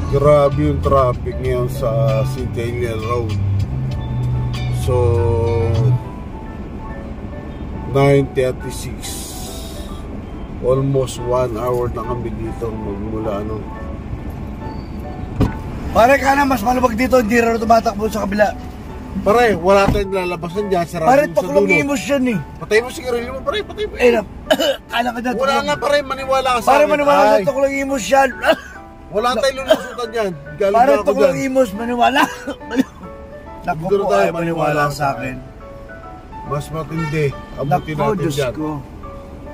Grabe yung traffic ngayon sa Centennial Road. So 9:36, almost 1 hour na kami dito magmula ano. Pare ka na, mas maluwag dito, hindi rin tumatakbo sa kabila. Pare, wala tayong lalabasan dyan. Pare, pakulong imos yan eh. Patay mo sigarilyo mo, pare, patay mo. Kala ka dyan. Wala nga, pare, maniwala ka sa pare, akin. maniwala ka sa pakulong imos yan. Wala tayong lulusutan dyan. Pare, pakulong imos, maniwala. Naku po ay maniwala sa akin. Mas matindi. Abutin natin dyan.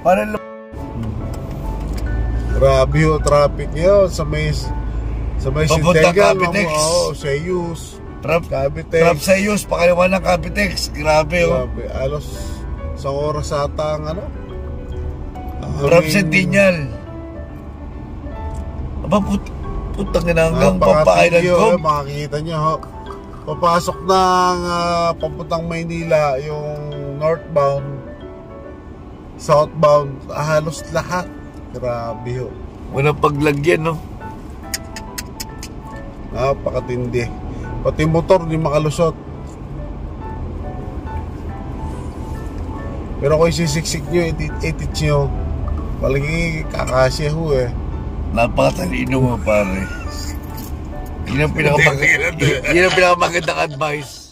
Pare, grabe yung traffic ngayon sa may Sintegan, Seiyus, Cavitex. Trap Seiyus, pakaliwa ng Cavitex. Grabe oh. Alos sa oras ata ang ano? Trap Centennial. Aba, putang ina hanggang Papa-Island ko. Makikita nyo ho. Papasok ng papuntang Maynila yung northbound, southbound, halos lahat. Grabe ho. Walang paglagyan no. Napakatindi. Pati motor di makalusot. Pero kung isisiksik nyo, itich nyo, palagi kakasya ho eh. Napakatalino mo pare. Yun ang pinakamagandang advice.